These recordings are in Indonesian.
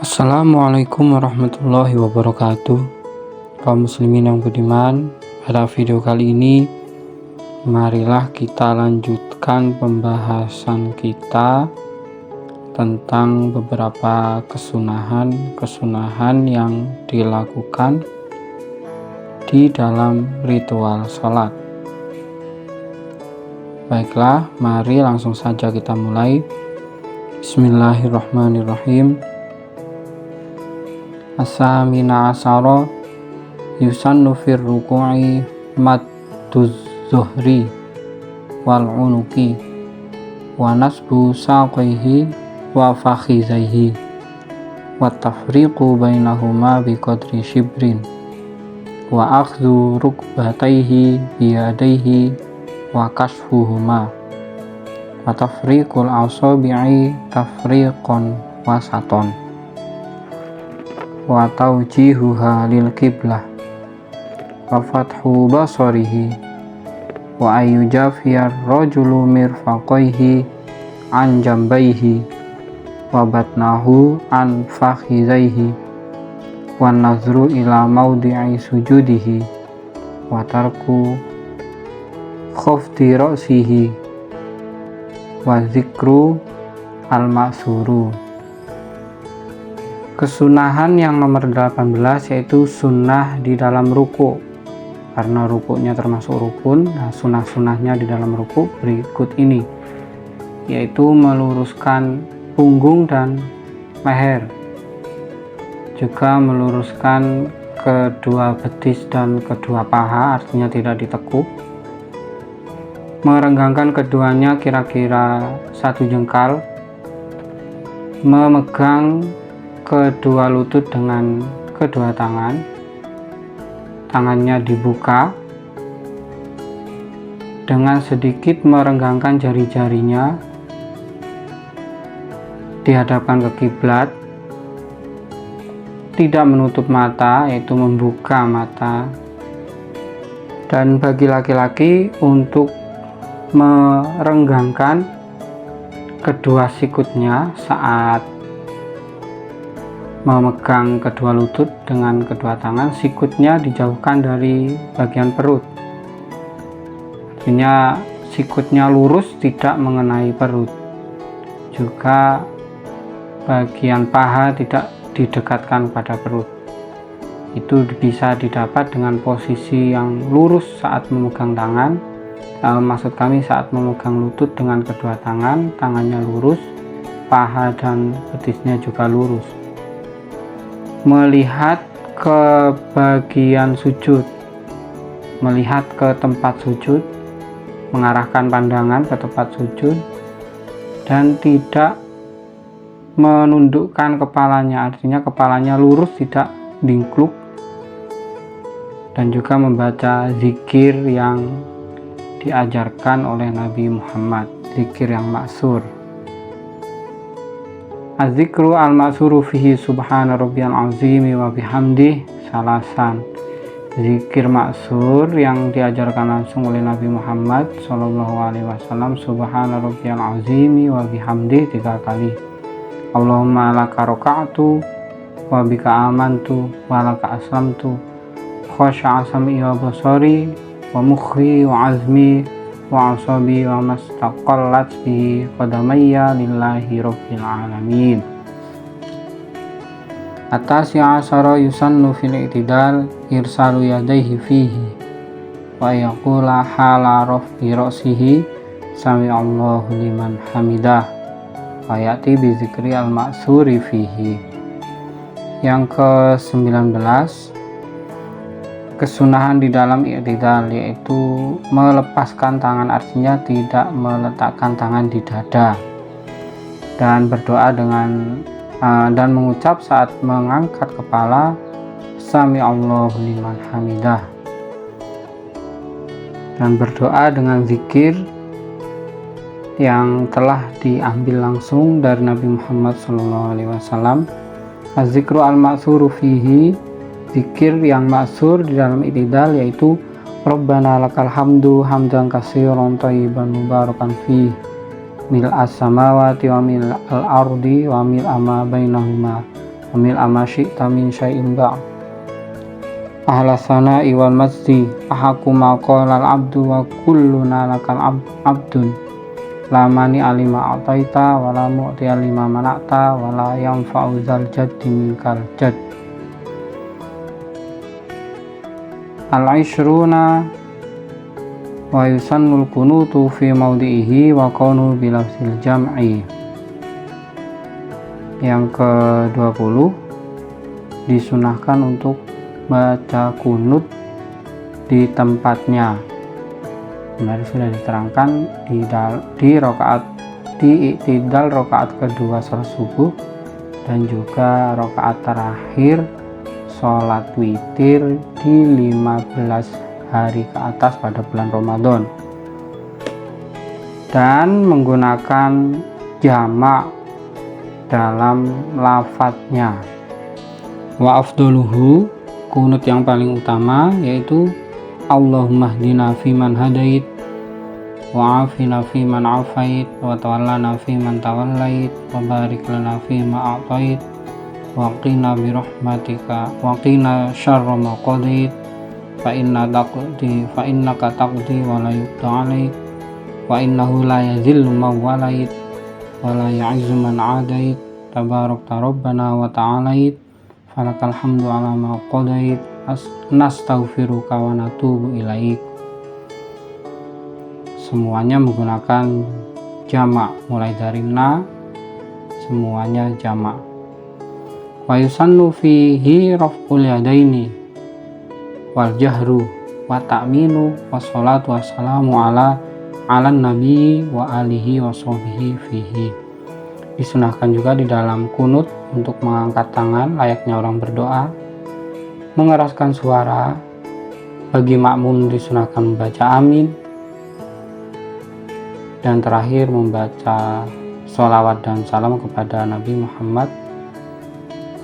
Assalamualaikum warahmatullahi wabarakatuh. Kaum muslimin yang budiman, pada video kali ini marilah kita lanjutkan pembahasan kita tentang beberapa kesunahan yang dilakukan di dalam ritual sholat. Baiklah, mari langsung saja kita mulai. Bismillahirrahmanirrahim. As-samina asyara yusannu fir ruku'i madduz zuhri wal unuki wa nasbu saqaihi wa fakhizaihi wa tafriqu bainahuma biqadri shibrin wa akhdhu rukbataihi biyadaihi wa kashfuhuma wa tafriqul asabi'i tafriqan wasaton wa tawjihuha lil qiblah wa fathu basarihi wa ayyujafiyar rajulu mirfaqaihi an jambaihi wa batnahu an fakhizaihi wa nazru ila mawdi'i sujudihi wa tarku khafdi ra'sihi wa zikru al-ma'suru. Kesunahan yang nomor 18 yaitu sunnah di dalam ruku. Karena rukuknya termasuk rukun, sunnah-sunnahnya di dalam ruku berikut ini, yaitu meluruskan punggung dan leher, juga meluruskan kedua betis dan kedua paha, artinya tidak ditekuk, merenggangkan keduanya kira-kira 1 jengkal, memegang kedua lutut dengan kedua tangannya dibuka dengan sedikit merenggangkan jari-jarinya, dihadapkan ke kiblat, tidak menutup mata, yaitu membuka mata. Dan bagi laki-laki untuk merenggangkan kedua sikutnya saat memegang kedua lutut dengan kedua tangan, sikutnya dijauhkan dari bagian perut, artinya sikutnya lurus tidak mengenai perut. Juga bagian paha tidak didekatkan pada perut. Itu bisa didapat dengan posisi yang lurus saat memegang tangan, maksud kami saat memegang lutut dengan kedua tangan, tangannya lurus, paha dan betisnya juga lurus. Melihat ke bagian sujud, melihat ke tempat sujud, mengarahkan pandangan ke tempat sujud, dan tidak menundukkan kepalanya, artinya kepalanya lurus tidak dingkluk. Dan juga membaca zikir yang diajarkan oleh Nabi Muhammad, zikir yang maksur. Az-zikru al-ma'suru fihi subhana rabbiyal azimi wa bihamdih salasan. Zikir maksur yang diajarkan langsung oleh Nabi Muhammad SAW, subhana rabbiyal azimi wa bihamdih 3 kali. Allahumma laka raka'tu wa bika amantu wa laka aslamtu khasha'a sam'i wa basari wa mukhi wa azmi wa asabi wa mastaqallat bihi qadamayya lillahi rabbil alamin. At-tasi'a asyara yusannu fil i'tidal irsalu yadayhi fihi wa yaqula hala raf'i ra'sihi sami'allahu liman hamidah wa ya'ti bi zikri al-ma'suri fihi. Yang ke-19, kesunahan di dalam i'tidal, yaitu melepaskan tangan, artinya tidak meletakkan tangan di dada, dan berdoa dan mengucap saat mengangkat kepala sami'allahu liman hamidah, dan berdoa dengan zikir yang telah diambil langsung dari Nabi Muhammad SAW. Az-zikru al-ma'suru fihi, zikir yang maksur di dalam i'tidal, yaitu Rabbana lakal hamdu hamdan katsiran thayyiban mubarakan fi mil as-samawati wa mil al-ardi wa mil ama bainahuma amil amasyi'ta min syai'in ba'd ahlas sana'i wal majdi ahaku ma qala al abdu wa kulluna lakal abdun la mani alima ataita wa la mu'ti alima mana'ta wa la yanfa'u zal jaddi minkal jadd. Al-ishruna wa yusannul kunutu fi mawdi'ihi wa qawnu bilafzil jam'i. Yang ke-20, disunahkan untuk baca kunut di tempatnya. Benar sudah diterangkan di iktidal rakaat kedua salat subuh dan juga rakaat terakhir sholat witir di 15 hari ke atas pada bulan Ramadan, dan menggunakan jamak dalam lafadznya. Wa afdoluhu, kunut yang paling utama yaitu Allahumma hdina fiman hadait wa afina fiman afait wa tawallana fiman tawallait wa barik lana fima a'tait wa qina birahmatika wa qina syarra ma qadait fa innaka taqdi wa la yuqda 'alaik wa innahu la yazillu man walait wa la ya'izzu man 'adait tabarakta rabbana wa ta'alait falakal hamdu 'ala ma qadait nastaghfiruka wa natubu ilaik. Semuanya menggunakan jamak, mulai dari na semuanya jamak. Wa yusannu fihi raf'ul yadaini wal jahru wa ta'minu wassalatu wassalamu ala nabi wa alihi wa sahbihi fihi. Disunahkan juga di dalam kunut untuk mengangkat tangan layaknya orang berdoa, mengeraskan suara. Bagi makmum disunahkan membaca amin, dan terakhir membaca sholawat dan salam kepada Nabi Muhammad,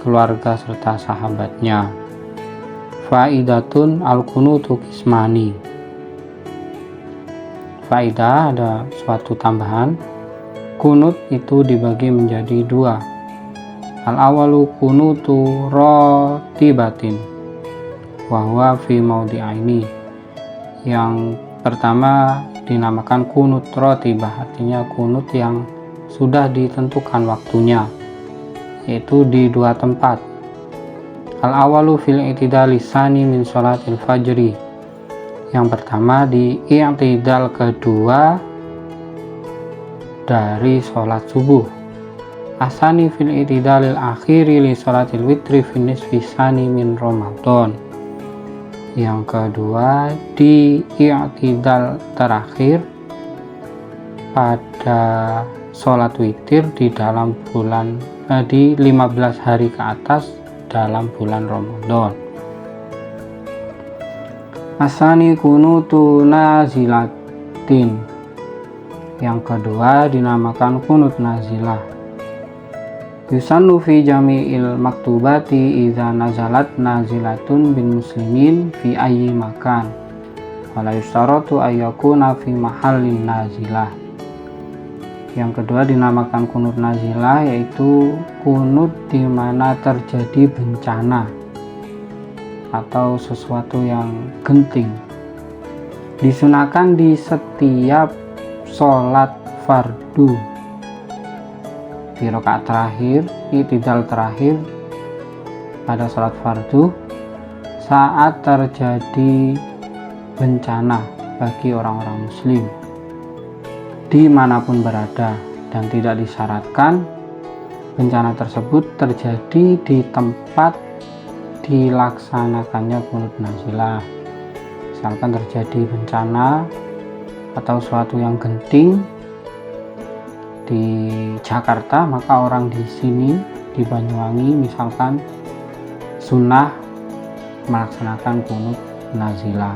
keluarga serta sahabatnya. Faidatun al-kunutu kismani. Faidah, ada suatu tambahan. Kunut itu dibagi menjadi dua. Al-awalu kunutu rotibatin wa huwa fi mawdi'aini. Yang pertama dinamakan kunut rotibah, artinya kunut yang sudah ditentukan waktunya, yaitu di dua tempat. Al-awalu fil i'tidal lisani min sholatil fajri. Yang pertama di i'tidal kedua dari sholat subuh. Asani fil i'tidalil akhiri li sholatil witri fin nisfi sani min Ramadan. Yang kedua di i'tidal terakhir pada sholat witir di dalam bulan di 15 hari ke atas dalam bulan Ramadan. Asani kunutu nazilatin. Yang kedua dinamakan kunut nazilah. Yusannu fi jami'il maktubati idza nazalat nazilatun bin muslimin fi ayyi makan wala yustaratu ayyakuna fi mahallin nazilah. Yang kedua dinamakan kunut nazilah, yaitu kunut di mana terjadi bencana atau sesuatu yang genting. Disunahkan di setiap sholat fardu, di rakaat terakhir, i'tidal terakhir pada sholat fardu, saat terjadi bencana bagi orang-orang muslim dimanapun berada, dan tidak disyaratkan bencana tersebut terjadi di tempat dilaksanakannya kunut nazilah. Misalkan terjadi bencana atau suatu yang genting di Jakarta, maka orang di sini di Banyuwangi misalkan sunnah melaksanakan kunut nazilah.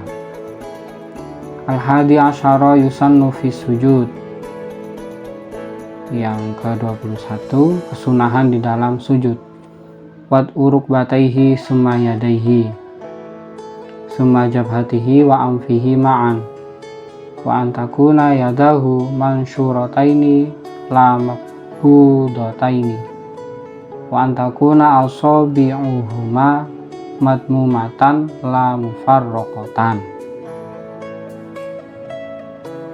Al-hadi asyara yusannu fi sujud. Yang ke-21, kesunahan di dalam sujud. Wad uruk bataihi summa yadaihi summa jabhatihi wa anfihi ma'an wa antakuna yadahu mansyurataini la mabhudataini wa antakuna asabi'uhuma madmumatan la mufarraqatan.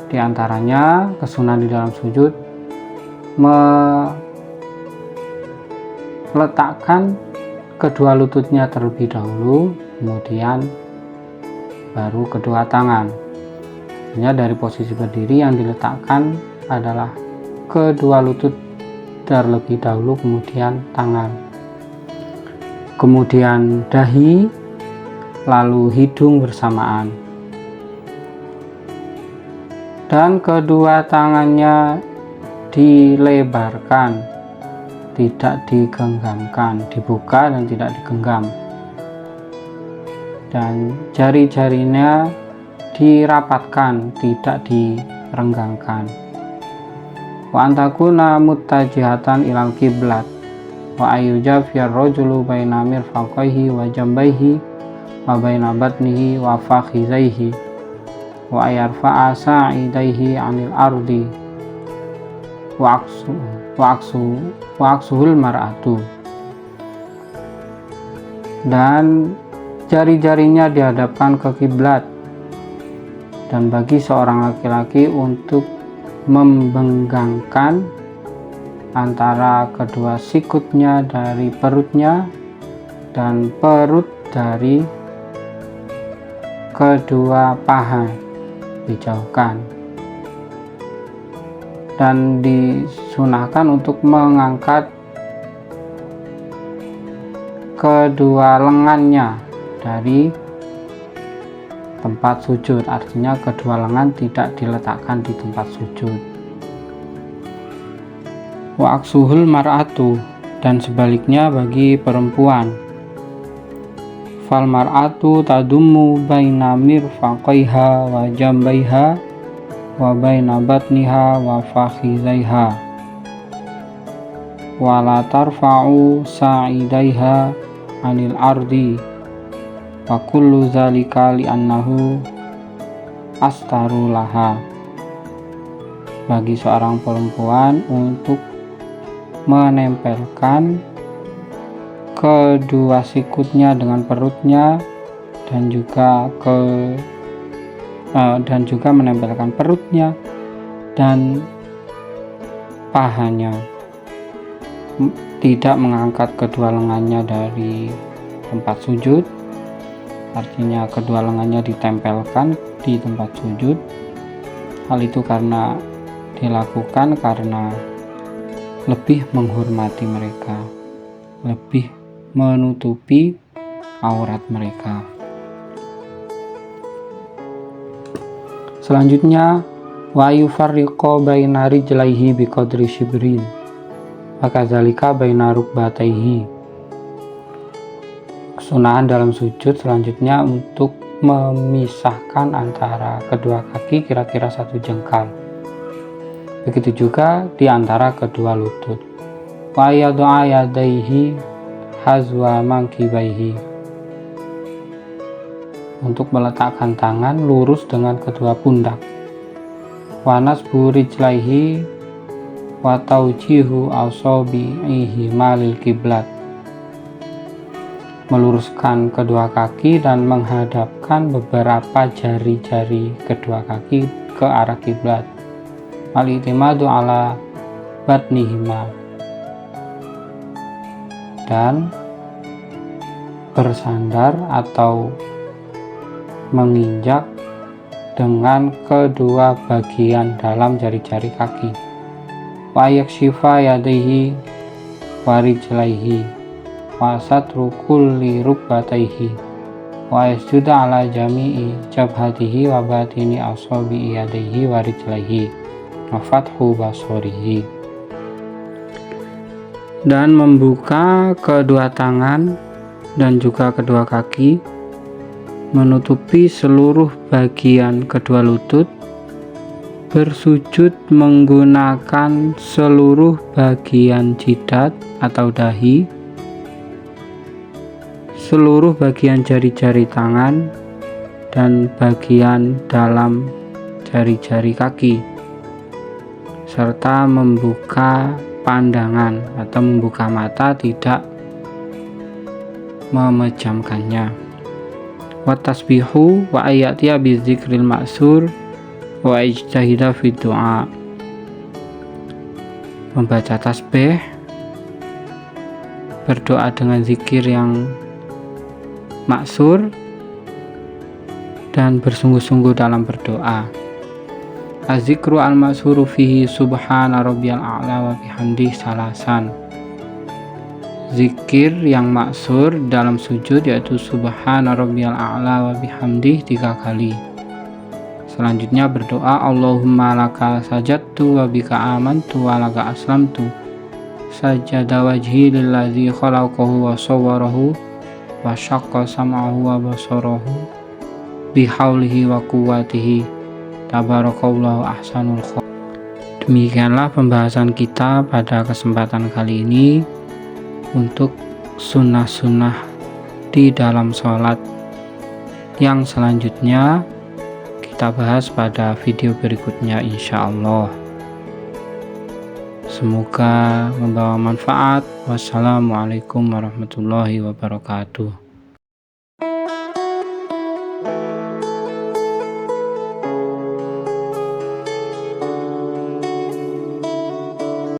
Di antaranya kesunahan di dalam sujud meletakkan kedua lututnya terlebih dahulu, kemudian baru kedua tangan. Hanya dari posisi berdiri yang diletakkan adalah kedua lutut terlebih dahulu, kemudian tangan, kemudian dahi, lalu hidung bersamaan, dan kedua tangannya dilebarkan, tidak digenggamkan, dibuka dan tidak digenggam, dan jari-jarinya dirapatkan, tidak direnggangkan. Wa antakuna muttajihatan ilal kiblat wa ayyujafiyar rajulu baina mirfaqaihi wa jambaihi wa baina batnihi wa fakhizaihi wa ayarfa'a sa'idaihi 'anil ardi wa aksuhul mar'atu. Dan jari-jarinya dihadapkan ke kiblat, dan bagi seorang laki-laki untuk membenggangkan antara kedua sikutnya dari perutnya dan perut dari kedua paha dijauhkan, dan disunahkan untuk mengangkat kedua lengannya dari tempat sujud, artinya kedua lengan tidak diletakkan di tempat sujud. Wa aksuhul mar'atu, dan sebaliknya bagi perempuan. Fal mar'atu tadummu baina mirfaqaiha wa jambaiha wa baina batniha wa fakhizaiha wa la tarfa'u sa'idaiha 'anil ardi wa kullu zalika li'annahu astaru laha. Bagi seorang perempuan untuk menempelkan kedua sikutnya dengan perutnya, dan juga menempelkan perutnya dan pahanya, tidak mengangkat kedua lengannya dari tempat sujud, artinya kedua lengannya ditempelkan di tempat sujud. Hal itu dilakukan karena lebih menghormati mereka, lebih menutupi aurat mereka. Selanjutnya, wa yufarriqu baina rijlaihi biqadri shibrin wa kadzalika baina rukbataihi. Kesunahan dalam sujud selanjutnya untuk memisahkan antara kedua kaki kira-kira 1 jengkal. Begitu juga di antara kedua lutut. Wa yad'a yadaihi hazwa mankibaihi, untuk meletakkan tangan lurus dengan kedua pundak. Wa nasbu rijlaihi wa taujihu asabi'ihi malil kiblat, meluruskan kedua kaki dan menghadapkan beberapa jari-jari kedua kaki ke arah kiblat. Al-i'timadu ala batnihima, dan bersandar atau menginjak dengan kedua bagian dalam jari-jari kaki. Wa yakshifa yadaihi wa rijlaihi wa satru kulli rukbataihi wa yasjuda ala jami'i jabhatihi wa batini asabi yadaihi wa rijlaihi wa fathu basorihi, dan membuka kedua tangan dan juga kedua kaki, menutupi seluruh bagian kedua lutut, bersujud menggunakan seluruh bagian jidat atau dahi, seluruh bagian jari-jari tangan, dan bagian dalam jari-jari kaki, serta membuka pandangan atau membuka mata, tidak memejamkannya. Wa tasbihu wa ayatiya bi dzikril ma'sur wa ijtahida fi du'a. Membaca tasbih, berdoa dengan zikir yang maksur, dan bersungguh-sungguh dalam berdoa. Az-zikru al-maksuru fihi subhana rabbiyal a'la wa bihamdi salasan. Zikir yang maksur dalam sujud yaitu subhana rabbiyal a'la wa bihamdi 3 kali. Selanjutnya berdoa, Allahumma laka sajadtu wa bika amantu wa laka aslamtu. Sajada wajhi lillazi khalaqahu wa sawwarahu wa syaqqa sam'ahu wa basarahu bihaulihi wa quwwatihi tabarakallahu ahsanul khaliqin. Demikianlah pembahasan kita pada kesempatan kali ini untuk sunnah-sunnah di dalam sholat. Yang selanjutnya kita bahas pada video berikutnya insyaallah. Semoga membawa manfaat. Wassalamualaikum warahmatullahi wabarakatuh.